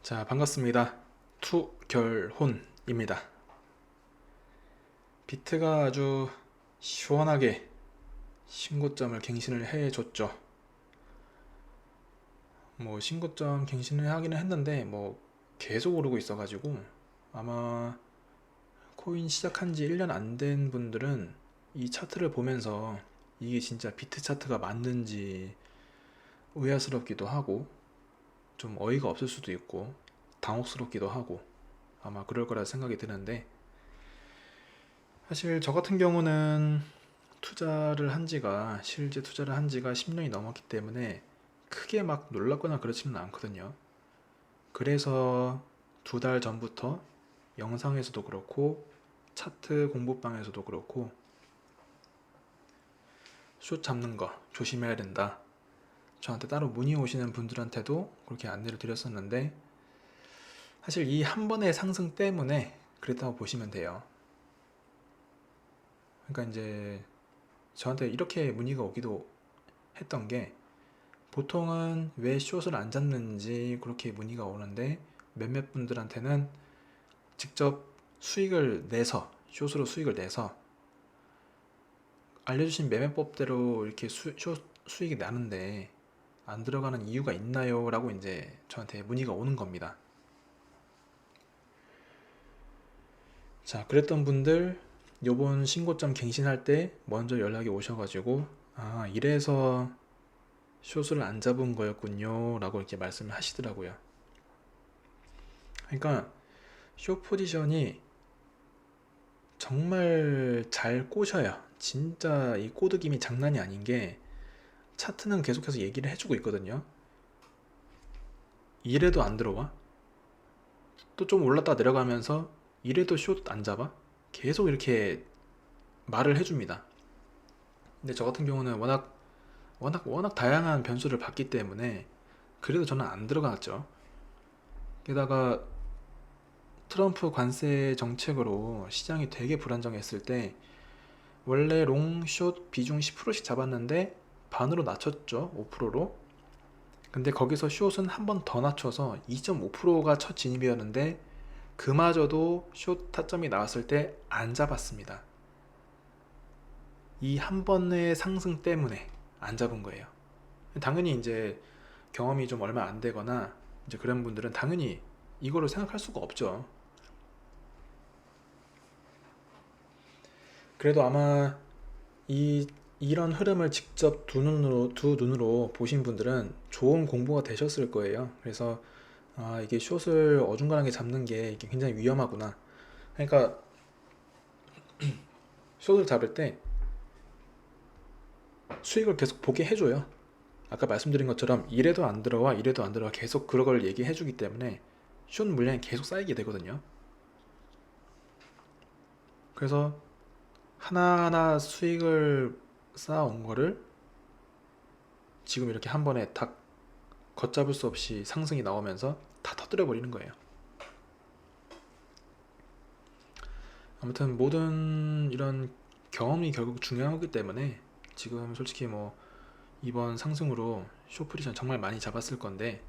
자, 반갑습니다. 투결혼입니다. 비트가 아주 시원하게 신고점을 갱신을 해줬죠. 신고점 갱신을 하기는 했는데 계속 오르고 있어가지고 아마 코인 시작한 지 1년 안 된 분들은 이 차트를 보면서 이게 진짜 비트 차트가 맞는지 의아스럽기도 하고 좀 어이가 없을 수도 있고 당혹스럽기도 하고 아마 그럴 거라 생각이 드는데, 사실 저 같은 경우는 실제 투자를 한 지가 10년이 넘었기 때문에 크게 막 놀랐거나 그렇지는 않거든요. 그래서 2달 전부터 영상에서도 그렇고 차트 공부방에서도 그렇고 숏 잡는 거 조심해야 된다, 저한테 따로 문의 오시는 분들한테도 그렇게 안내를 드렸었는데, 사실 이 한 번의 상승 때문에 그랬다고 보시면 돼요. 그러니까 이제 저한테 이렇게 문의가 오기도 했던 게, 보통은 왜 숏을 안 잡는지 그렇게 문의가 오는데, 몇몇 분들한테는 직접 숏으로 수익을 내서 알려주신 매매법대로 이렇게 숏 수익이 나는데 안 들어가는 이유가 있나요? 라고 이제 저한테 문의가 오는 겁니다. 자, 그랬던 분들 요번 신고점 갱신할 때 먼저 연락이 오셔가지고, 아, 이래서 숏을 안 잡은 거였군요 라고 이렇게 말씀을 하시더라고요. 그러니까 숏 포지션이 정말 잘 꼬셔요. 진짜 이 꼬드김이 장난이 아닌 게, 차트는 계속해서 얘기를 해주고 있거든요. 이래도 안 들어와? 또 좀 올랐다 내려가면서 이래도 숏 안 잡아? 계속 이렇게 말을 해줍니다. 근데 저 같은 경우는 워낙 다양한 변수를 봤기 때문에 그래도 저는 안 들어갔죠. 게다가 트럼프 관세 정책으로 시장이 되게 불안정했을 때 원래 롱숏 비중 10%씩 잡았는데 반으로 낮췄죠. 5%로. 근데 거기서 숏은 한 번 더 낮춰서 2.5%가 첫 진입이었는데, 그마저도 숏 타점이 나왔을 때 안 잡았습니다. 이 한 번의 상승 때문에 안 잡은 거예요. 당연히 이제 경험이 좀 얼마 안 되거나 이제 그런 분들은 당연히 이거를 생각할 수가 없죠. 그래도 아마 이런 흐름을 직접 두 눈으로 보신 분들은 좋은 공부가 되셨을 거예요. 그래서 아, 이게 숏을 어중간하게 잡는 게 이게 굉장히 위험하구나. 그러니까 숏을 잡을 때 수익을 계속 보게 해줘요. 아까 말씀드린 것처럼 이래도 안 들어와 이래도 안 들어와 계속 그걸 얘기해 주기 때문에 숏 물량이 계속 쌓이게 되거든요. 그래서 하나하나 수익을 쌓아온 거를 지금 이렇게 한 번에 딱 걷잡을 수 없이 상승이 나오면서 다 터뜨려 버리는 거예요. 아무튼 모든 이런 경험이 결국 중요하기 때문에 지금 솔직히 이번 상승으로 숏 포지션 정말 많이 잡았을 건데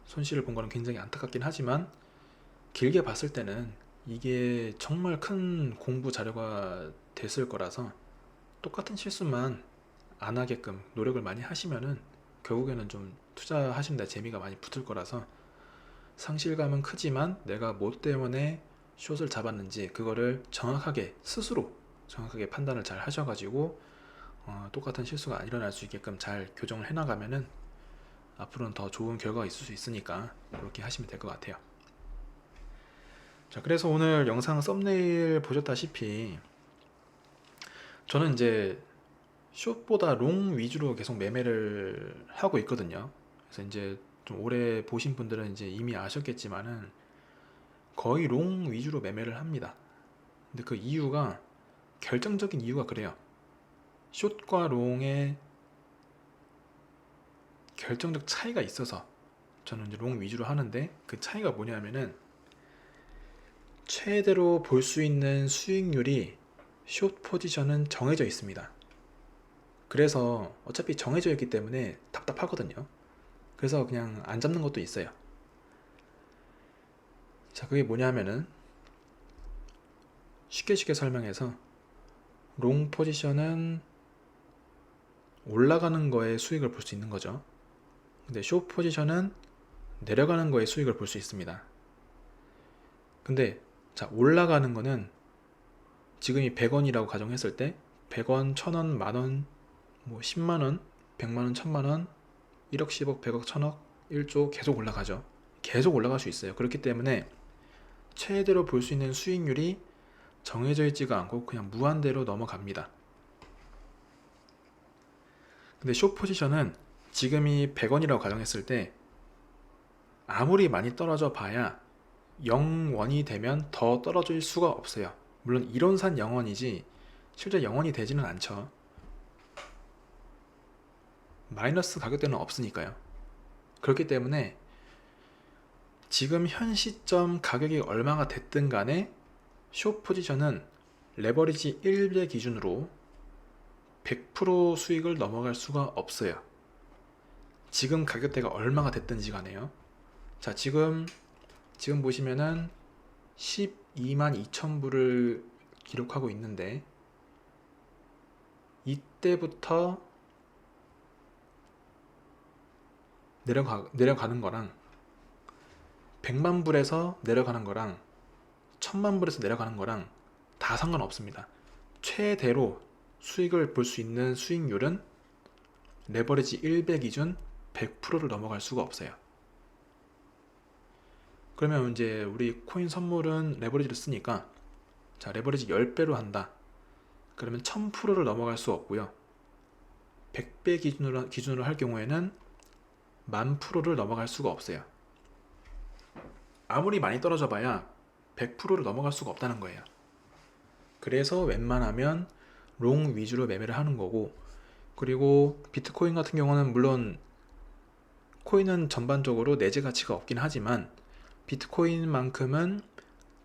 손실을 본 거는 굉장히 안타깝긴 하지만, 길게 봤을 때는 이게 정말 큰 공부 자료가 됐을 거라서 똑같은 실수만 안 하게끔 노력을 많이 하시면은 결국에는 좀 투자하시는 데 재미가 많이 붙을 거라서, 상실감은 크지만 내가 뭐 때문에 숏을 잡았는지 그거를 스스로 정확하게 판단을 잘 하셔가지고 똑같은 실수가 안 일어날 수 있게끔 잘 교정을 해나가면은 앞으로는 더 좋은 결과가 있을 수 있으니까 그렇게 하시면 될 것 같아요. 자, 그래서 오늘 영상 썸네일 보셨다시피 저는 이제 숏보다 롱 위주로 계속 매매를 하고 있거든요. 그래서 이제 좀 오래 보신 분들은 이제 이미 아셨겠지만은 거의 롱 위주로 매매를 합니다. 근데 그 이유가, 결정적인 이유가 그래요. 숏과 롱의 결정적 차이가 있어서 저는 이제 롱 위주로 하는데, 그 차이가 뭐냐면은 최대로 볼 수 있는 수익률이 숏 포지션은 정해져 있습니다. 그래서 어차피 정해져 있기 때문에 답답하거든요. 그래서 그냥 안 잡는 것도 있어요. 자, 그게 뭐냐면은 쉽게 설명해서 롱 포지션은 올라가는 거에 수익을 볼 수 있는 거죠. 근데 숏 포지션은 내려가는 거에 수익을 볼 수 있습니다. 근데 자, 올라가는 거는 지금이 100원이라고 가정했을 때 100원, 1000원, 만원, 뭐 10만원, 100만원, 1000만원, 1억, 10억, 100억, 1000억, 1조 계속 올라가죠. 계속 올라갈 수 있어요. 그렇기 때문에 최대로 볼 수 있는 수익률이 정해져 있지가 않고 그냥 무한대로 넘어갑니다. 근데 숏 포지션은 지금이 100원이라고 가정했을 때 아무리 많이 떨어져 봐야 0원이 되면 더 떨어질 수가 없어요. 물론 이론상 0원이지 실제 0원이 되지는 않죠. 마이너스 가격대는 없으니까요. 그렇기 때문에 지금 현 시점 가격이 얼마가 됐든 간에 숏 포지션은 레버리지 1배 기준으로 100% 수익을 넘어갈 수가 없어요. 지금 가격대가 얼마가 됐든지 간에요. 자, 지금 보시면은 12만 2천 불을 기록하고 있는데 이때부터 내려가는 거랑 100만 불에서 내려가는 거랑 1000만 불에서 내려가는 거랑 다 상관없습니다. 최대로 수익을 볼 수 있는 수익률은 레버리지 1배 기준 100%를 넘어갈 수가 없어요. 그러면 이제 우리 코인 선물은 레버리지를 쓰니까 자, 레버리지 10배로 한다. 그러면 1000%를 넘어갈 수 없고요. 100배 기준으로 할 경우에는 10,000%를 넘어갈 수가 없어요. 아무리 많이 떨어져 봐야 100%를 넘어갈 수가 없다는 거예요. 그래서 웬만하면 롱 위주로 매매를 하는 거고, 그리고 비트코인 같은 경우는 물론 코인은 전반적으로 내재 가치가 없긴 하지만 비트코인만큼은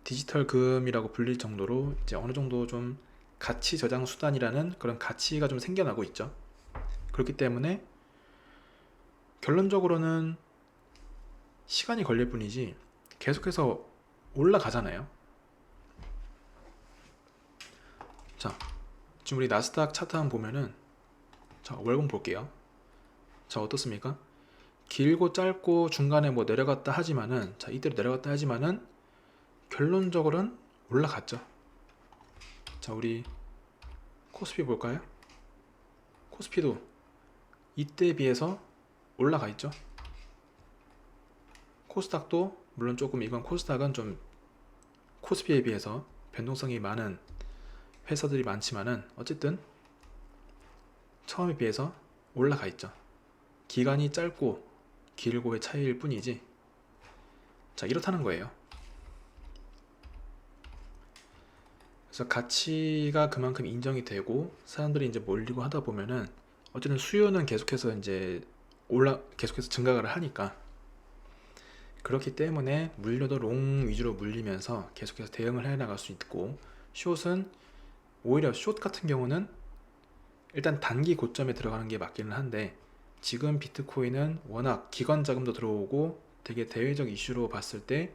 디지털 금이라고 불릴 정도로 이제 어느 정도 좀 가치 저장 수단이라는 그런 가치가 좀 생겨나고 있죠. 그렇기 때문에 결론적으로는 시간이 걸릴 뿐이지 계속해서 올라가잖아요. 자, 지금 우리 나스닥 차트 한번 보면은 자, 월봉 볼게요. 자, 어떻습니까? 길고 짧고 중간에 뭐 내려갔다 하지만은 자, 이때로 내려갔다 하지만은 결론적으로는 올라갔죠. 자, 우리 코스피 볼까요? 코스피도 이때에 비해서 올라가 있죠. 코스닥도 물론 조금 이건 코스닥은 좀 코스피에 비해서 변동성이 많은 회사들이 많지만은 어쨌든 처음에 비해서 올라가 있죠. 기간이 짧고 길고의 차이일 뿐이지. 자, 이렇다는 거예요. 그래서 가치가 그만큼 인정이 되고 사람들이 이제 몰리고 하다 보면은 어쨌든 수요는 계속해서 이제 계속해서 증가를 하니까, 그렇기 때문에 물려도 롱 위주로 물리면서 계속해서 대응을 해 나갈 수 있고, 숏은 오히려 숏 같은 경우는 일단 단기 고점에 들어가는 게 맞기는 한데 지금 비트코인은 워낙 기관 자금도 들어오고 되게 대외적 이슈로 봤을 때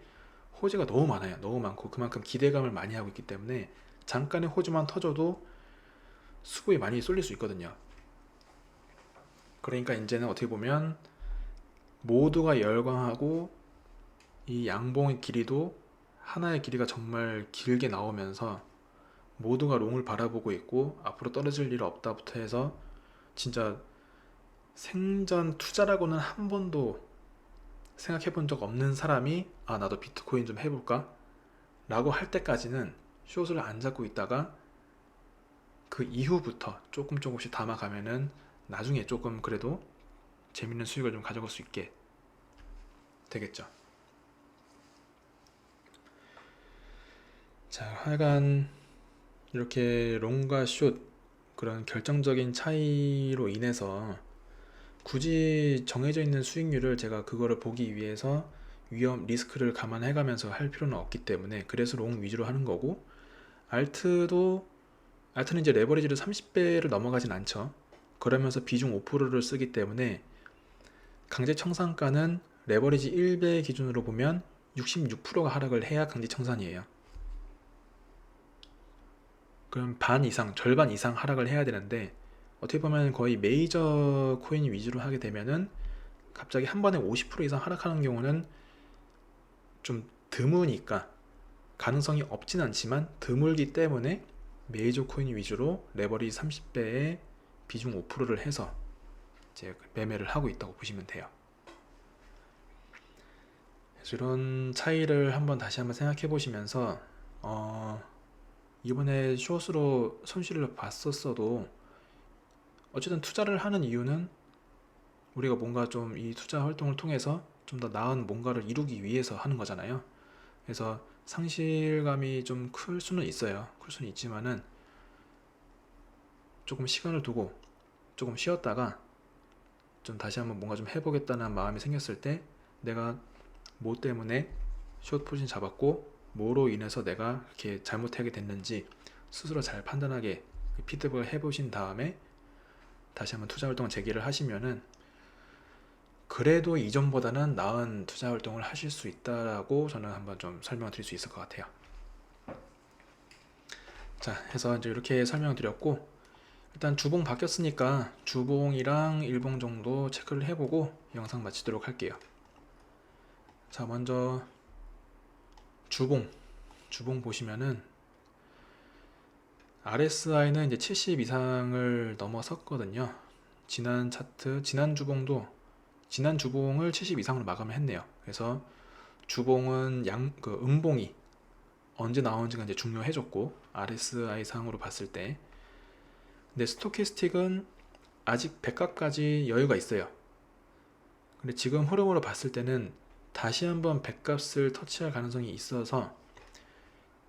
호재가 너무 많아요. 너무 많고 그만큼 기대감을 많이 하고 있기 때문에 잠깐의 호재만 터져도 수급이 많이 쏠릴 수 있거든요. 그러니까 이제는 어떻게 보면 모두가 열광하고 이 양봉의 길이도 하나의 길이가 정말 길게 나오면서 모두가 롱을 바라보고 있고 앞으로 떨어질 일 없다부터 해서 진짜 생전 투자라고는 한 번도 생각해 본 적 없는 사람이 아, 나도 비트코인 좀 해볼까? 라고 할 때까지는 숏을 안 잡고 있다가 그 이후부터 조금씩 담아가면은 나중에 조금 그래도 재밌는 수익을 좀 가져갈 수 있게 되겠죠. 자, 하여간 이렇게 롱과 숏 그런 결정적인 차이로 인해서 굳이 정해져 있는 수익률을 제가 그거를 보기 위해서 위험 리스크를 감안해 가면서 할 필요는 없기 때문에 그래서 롱 위주로 하는 거고, 알트는 이제 레버리지를 30배를 넘어가진 않죠. 그러면서 비중 5%를 쓰기 때문에 강제 청산가는 레버리지 1배 기준으로 보면 66%가 하락을 해야 강제청산이에요. 그럼 반 이상, 절반 이상 하락을 해야 되는데 어떻게 보면 거의 메이저 코인 위주로 하게 되면은 갑자기 한 번에 50% 이상 하락하는 경우는 좀 드무니까, 가능성이 없진 않지만 드물기 때문에 메이저 코인 위주로 레버리지 30배에 비중 5%를 해서 이제 매매를 하고 있다고 보시면 돼요. 그래서 이런 차이를 다시 한번 생각해 보시면서 이번에 숏으로 손실을 봤었어도 어쨌든 투자를 하는 이유는 우리가 뭔가 좀 이 투자 활동을 통해서 좀 더 나은 뭔가를 이루기 위해서 하는 거잖아요. 그래서 상실감이 좀 클 수는 있어요. 클 수는 있지만은 조금 시간을 두고 조금 쉬었다가 좀 다시 한번 뭔가 좀 해보겠다는 마음이 생겼을 때 내가 뭐 때문에 숏 포지션 잡았고 뭐로 인해서 내가 이렇게 잘못하게 됐는지 스스로 잘 판단하게 피드백을 해보신 다음에 다시 한번 투자 활동을 재개를 하시면은 그래도 이전보다는 나은 투자 활동을 하실 수 있다라고 저는 한번 좀 설명을 드릴 수 있을 것 같아요. 자, 해서 이제 이렇게 설명을 드렸고, 일단 주봉 바뀌었으니까 주봉이랑 일봉 정도 체크를 해보고 영상 마치도록 할게요. 자, 먼저 주봉 보시면은 RSI는 이제 70 이상을 넘어섰거든요. 지난 주봉을 70 이상으로 마감을 했네요. 그래서 주봉은 음봉이 언제 나오는지가 이제 중요해졌고, RSI 상으로 봤을 때. 근데 스토캐스틱은 아직 100값까지 여유가 있어요. 근데 지금 흐름으로 봤을 때는 다시 한번 100값을 터치할 가능성이 있어서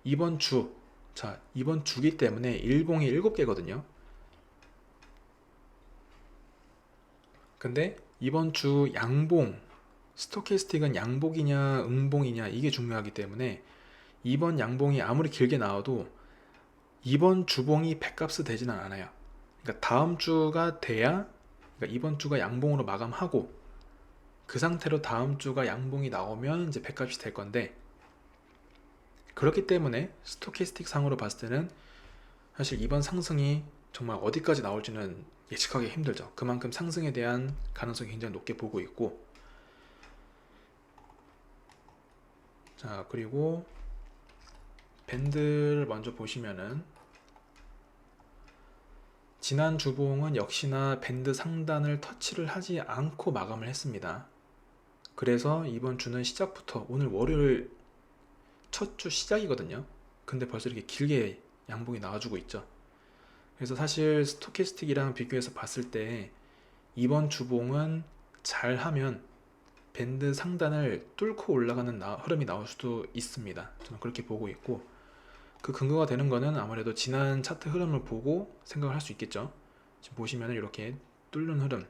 이번 주기 때문에 일봉이 7개거든요. 근데 이번 주 양봉, 스토캐스틱은 양봉이냐 음봉이냐 이게 중요하기 때문에 이번 양봉이 아무리 길게 나와도 이번 주봉이 100값이 되지는 않아요. 그러니까 다음 주가 돼야, 그러니까 이번 주가 양봉으로 마감하고 그 상태로 다음 주가 양봉이 나오면 이제 100값이 될 건데, 그렇기 때문에 스토캐스틱 상으로 봤을 때는 사실 이번 상승이 정말 어디까지 나올지는 예측하기 힘들죠. 그만큼 상승에 대한 가능성이 굉장히 높게 보고 있고, 자, 그리고 밴드를 먼저 보시면은 지난 주봉은 역시나 밴드 상단을 터치를 하지 않고 마감을 했습니다. 그래서 이번 주는 시작부터, 오늘 월요일 첫 주 시작이거든요. 근데 벌써 이렇게 길게 양봉이 나와주고 있죠. 그래서 사실 스토캐스틱이랑 비교해서 봤을 때 이번 주봉은 잘하면 밴드 상단을 뚫고 올라가는 흐름이 나올 수도 있습니다. 저는 그렇게 보고 있고, 그 근거가 되는 거는 아무래도 지난 차트 흐름을 보고 생각을 할 수 있겠죠. 지금 보시면은 이렇게 뚫는 흐름.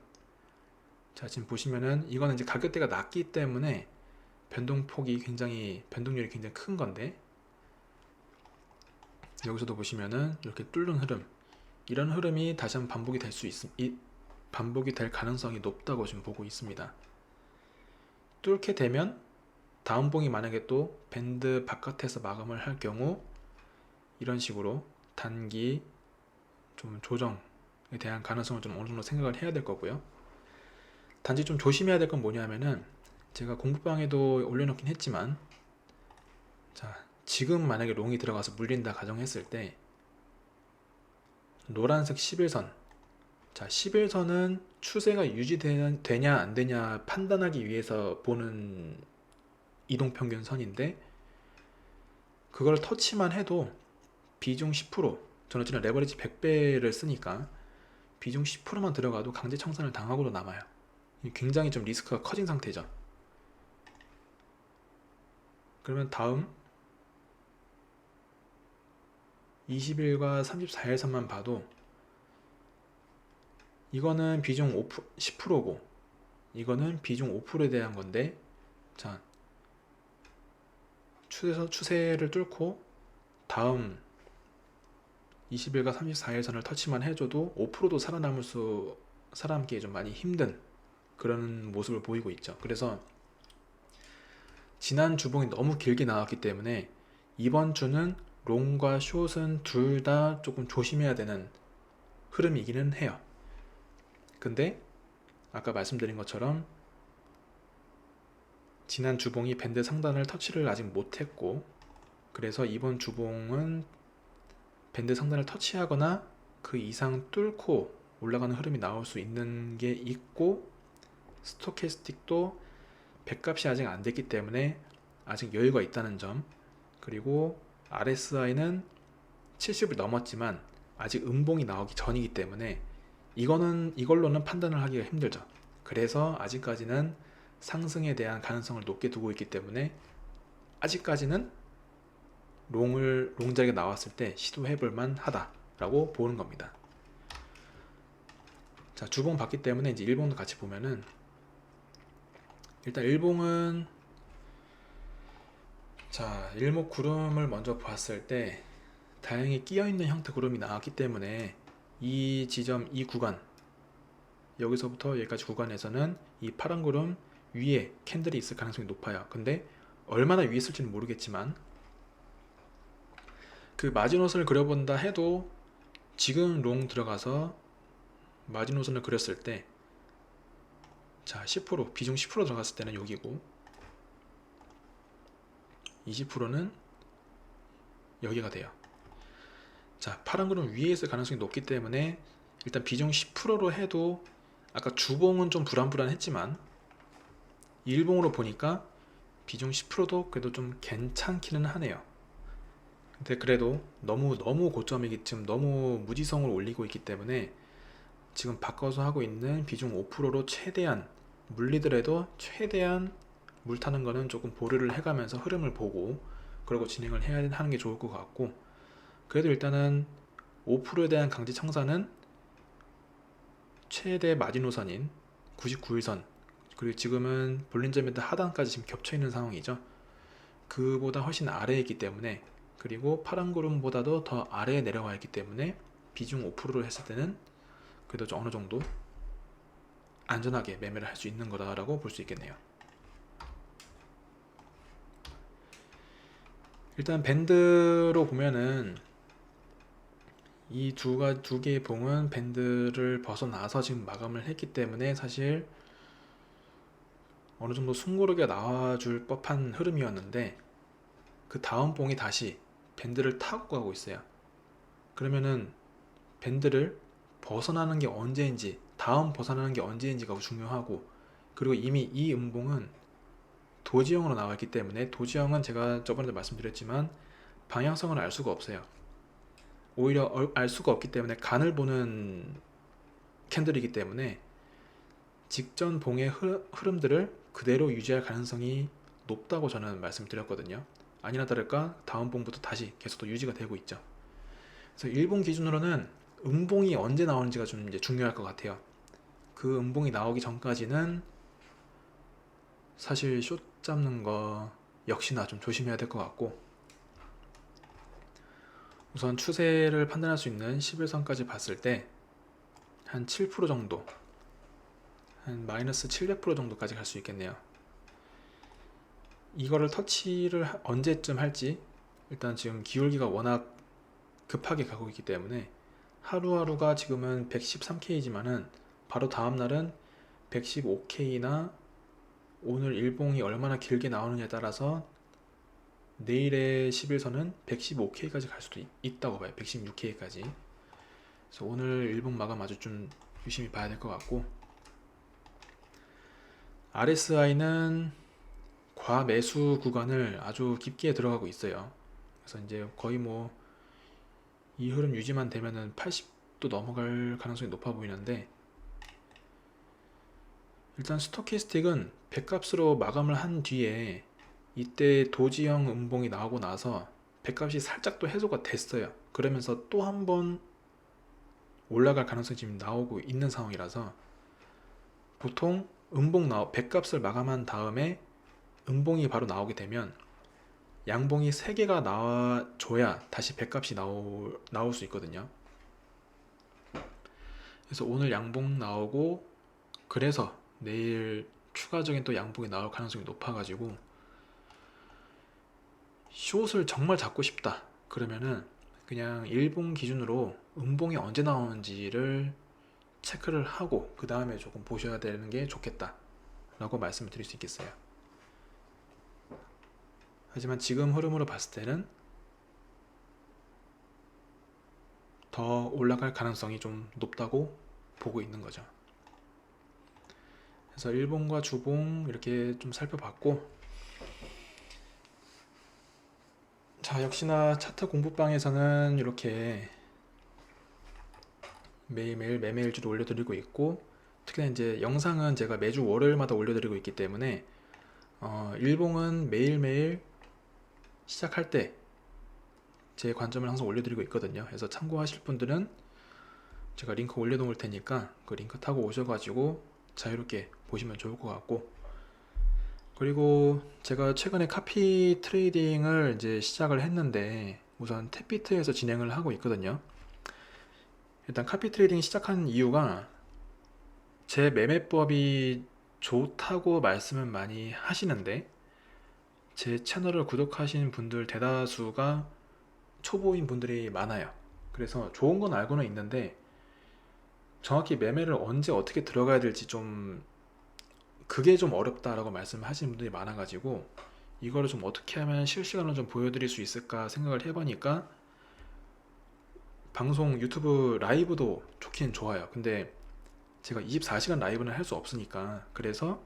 자, 지금 보시면은 이거는 이제 가격대가 낮기 때문에 변동률이 굉장히 큰 건데, 여기서도 보시면은 이렇게 뚫는 흐름, 이런 흐름이 다시 한번 반복이 될 가능성이 높다고 지금 보고 있습니다. 뚫게 되면 다음 봉이 만약에 또 밴드 바깥에서 마감을 할 경우 이런 식으로 단기 좀 조정에 대한 가능성을 좀 어느 정도 생각을 해야 될 거고요. 단지 좀 조심해야 될 건 뭐냐면은, 제가 공부방에도 올려놓긴 했지만, 자, 지금 만약에 롱이 들어가서 물린다 가정했을 때 노란색 11선, 자, 11선은 추세가 유지되냐 안 되냐 판단하기 위해서 보는 이동평균선인데, 그걸 터치만 해도 비중 10%, 저는 지금 레버리지 100배를 쓰니까 비중 10%만 들어가도 강제 청산을 당하고도 남아요. 굉장히 좀 리스크가 커진 상태죠. 그러면 다음 20일과 34일선만 봐도 이거는 비중 10%고 이거는 비중 5%에 대한 건데, 자, 추세를 뚫고 다음 20일과 34일선을 터치만 해줘도 5%도 살아남기 좀 많이 힘든 그런 모습을 보이고 있죠. 그래서 지난 주봉이 너무 길게 나왔기 때문에 이번 주는 롱과 숏은 둘 다 조금 조심해야 되는 흐름이기는 해요. 근데 아까 말씀드린 것처럼 지난 주봉이 밴드 상단을 터치를 아직 못했고, 그래서 이번 주봉은 밴드 상단을 터치하거나 그 이상 뚫고 올라가는 흐름이 나올 수 있는 게 있고, 스토캐스틱도 배값이 아직 안 됐기 때문에 아직 여유가 있다는 점, 그리고 RSI는 70을 넘었지만 아직 음봉이 나오기 전이기 때문에 이걸로는 판단을 하기가 힘들죠. 그래서 아직까지는 상승에 대한 가능성을 높게 두고 있기 때문에 아직까지는 롱 자리가 나왔을 때 시도해 볼 만하다라고 보는 겁니다. 자, 주봉 봤기 때문에 이제 일봉도 같이 보면은, 일단 일봉은 자, 일목구름을 먼저 봤을 때 다행히 끼어있는 형태 구름이 나왔기 때문에 이 지점, 이 구간, 여기서부터 여기까지 구간에서는 이 파란 구름 위에 캔들이 있을 가능성이 높아요. 근데 얼마나 위에 있을지는 모르겠지만, 그 마지노선을 그려본다 해도 지금 롱 들어가서 마지노선을 그렸을 때, 자, 10%, 비중 10% 들어갔을 때는 여기고 20%는 여기가 돼요. 자, 파란 구름 위에 있을 가능성이 높기 때문에 일단 비중 10%로 해도 아까 주봉은 좀 불안불안했지만 일봉으로 보니까 비중 10%도 그래도 좀 괜찮기는 하네요. 근데 그래도 너무 고점이기, 지금 너무 무지성을 올리고 있기 때문에 지금 바꿔서 하고 있는 비중 5%로 최대한 물리더라도 최대한 물 타는 거는 조금 보류를 해가면서 흐름을 보고 그러고 진행을 해야 하는 게 좋을 것 같고, 그래도 일단은 5%에 대한 강제 청산은 최대 마지노선인 99일선, 그리고 지금은 볼린저 밴드 하단까지 지금 겹쳐 있는 상황이죠. 그보다 훨씬 아래에 있기 때문에, 그리고 파란 구름보다도 더 아래에 내려와 있기 때문에 비중 5%로 했을 때는 그래도 좀 어느 정도 안전하게 매매를 할 수 있는 거다라고 볼 수 있겠네요. 일단 밴드로 보면은 이 두 개의 봉은 밴드를 벗어나서 지금 마감을 했기 때문에 사실 어느 정도 숨고르기가 나와줄 법한 흐름이었는데, 그 다음 봉이 다시 밴드를 타고 가고 있어요. 그러면은 밴드를 벗어나는 게 언제인지, 다음 벗어나는 게 언제인지가 중요하고, 그리고 이미 이 음봉은 도지형으로 나와 있기 때문에, 도지형은 제가 저번에도 말씀드렸지만 방향성을 알 수가 없어요. 오히려 알 수가 없기 때문에 간을 보는 캔들이기 때문에 직전 봉의 흐름들을 그대로 유지할 가능성이 높다고 저는 말씀드렸거든요. 아니나 다를까 다음 봉부터 다시 계속 또 유지가 되고 있죠. 그래서 일봉 기준으로는 음봉이 언제 나오는지가 좀 이제 중요할 것 같아요. 그 음봉이 나오기 전까지는 사실 숏 잡는 거 역시나 좀 조심해야 될 것 같고, 우선 추세를 판단할 수 있는 11선까지 봤을 때 한 7% 정도, 한 마이너스 700% 정도까지 갈 수 있겠네요. 이거를 터치를 언제쯤 할지, 일단 지금 기울기가 워낙 급하게 가고 있기 때문에 하루하루가 지금은 113K지만은 바로 다음날은 115K나 오늘 일봉이 얼마나 길게 나오느냐에 따라서 내일의 11선은 115K까지 갈 수도 있다고 봐요. 116K까지. 그래서 오늘 일봉 마감 아주 좀 유심히 봐야 될 것 같고, RSI는 과매수 구간을 아주 깊게 들어가고 있어요. 그래서 이제 거의 뭐 이 흐름 유지만 되면은 80도 넘어갈 가능성이 높아 보이는데, 일단 스토캐스틱은 배값으로 마감을 한 뒤에 이때 도지형 음봉이 나오고 나서 배값이 살짝 또 해소가 됐어요. 그러면서 또 한 번 올라갈 가능성이 지금 나오고 있는 상황이라서, 보통 배값을 마감한 다음에 음봉이 바로 나오게 되면 양봉이 3개가 나와줘야 다시 배값이 나올 수 있거든요. 그래서 오늘 양봉 나오고, 그래서 내일 추가적인 또 양봉이 나올 가능성이 높아가지고 숏을 정말 잡고 싶다 그러면은 그냥 일봉 기준으로 음봉이 언제 나오는지를 체크를 하고 그 다음에 조금 보셔야 되는 게 좋겠다 라고 말씀을 드릴 수 있겠어요. 하지만 지금 흐름으로 봤을 때는 더 올라갈 가능성이 좀 높다고 보고 있는 거죠. 그래서 일봉과 주봉 이렇게 좀 살펴봤고, 자 역시나 차트 공부방에서는 이렇게 매일매일 매매일주를 올려드리고 있고, 특히나 이제 영상은 제가 매주 월요일마다 올려드리고 있기 때문에 일봉은 매일매일 시작할 때 제 관점을 항상 올려드리고 있거든요. 그래서 참고하실 분들은 제가 링크 올려놓을 테니까 그 링크 타고 오셔가지고 자유롭게 보시면 좋을 것 같고, 그리고 제가 최근에 카피 트레이딩을 이제 시작을 했는데 우선 탭비트에서 진행을 하고 있거든요. 일단 카피 트레이딩 시작한 이유가 제 매매법이 좋다고 말씀은 많이 하시는데 제 채널을 구독하신 분들 대다수가 초보인 분들이 많아요. 그래서 좋은 건 알고는 있는데 정확히 매매를 언제 어떻게 들어가야 될지 좀 그게 좀 어렵다라고 말씀하시는 분들이 많아가지고 이거를 좀 어떻게 하면 실시간으로 좀 보여드릴 수 있을까 생각을 해보니까 방송 유튜브 라이브도 좋긴 좋아요. 근데 제가 24시간 라이브는 할 수 없으니까, 그래서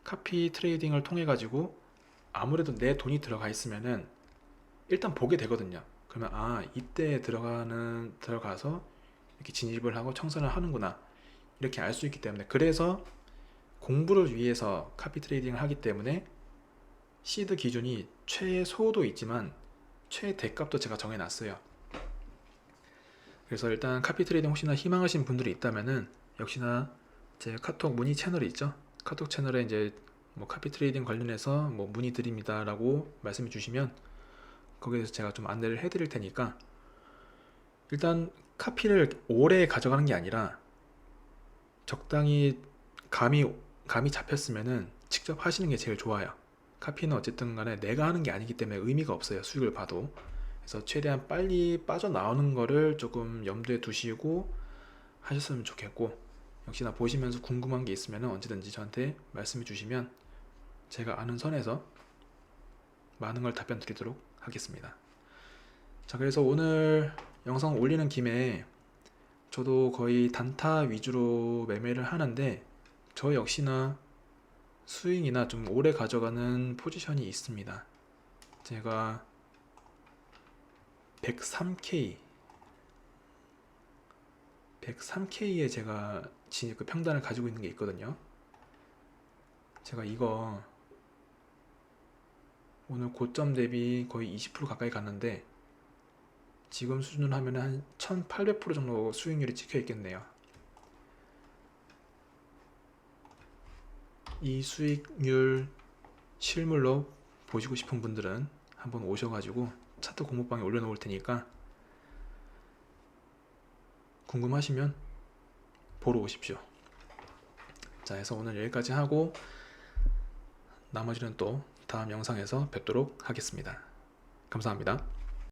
카피 트레이딩을 통해 가지고 아무래도 내 돈이 들어가 있으면은 일단 보게 되거든요. 그러면 아 이때 들어가서 이렇게 진입을 하고 청산을 하는구나 이렇게 알 수 있기 때문에, 그래서 공부를 위해서 카피 트레이딩을 하기 때문에 시드 기준이 최소도 있지만 최대값도 제가 정해놨어요. 그래서 일단 카피 트레이딩 혹시나 희망하신 분들이 있다면은 역시나 제 카톡 문의 채널이 있죠. 카톡 채널에 이제 뭐 카피 트레이딩 관련해서 뭐 문의 드립니다라고 말씀해 주시면 거기에 서 제가 좀 안내를 해드릴 테니까, 일단 카피를 오래 가져가는 게 아니라 적당히 감이 잡혔으면은 직접 하시는 게 제일 좋아요. 카피는 어쨌든 간에 내가 하는 게 아니기 때문에 의미가 없어요, 수익을 봐도. 그래서 최대한 빨리 빠져나오는 거를 조금 염두에 두시고 하셨으면 좋겠고, 역시나 보시면서 궁금한 게 있으면 언제든지 저한테 말씀해 주시면 제가 아는 선에서 많은 걸 답변 드리도록 하겠습니다. 자, 그래서 오늘 영상 올리는 김에 저도 거의 단타 위주로 매매를 하는데 저 역시나 스윙이나 좀 오래 가져가는 포지션이 있습니다. 제가 103K에 제가 진입 그 평단을 가지고 있는 게 있거든요. 제가 이거 오늘 고점 대비 거의 20% 가까이 갔는데 지금 수준으로 하면 한 1800% 정도 수익률이 찍혀 있겠네요. 이 수익률 실물로 보시고 싶은 분들은 한번 오셔가지고 차트 공부방에 올려놓을 테니까 궁금하시면 보러 오십시오. 자, 해서 오늘 여기까지 하고 나머지는 또 다음 영상에서 뵙도록 하겠습니다. 감사합니다.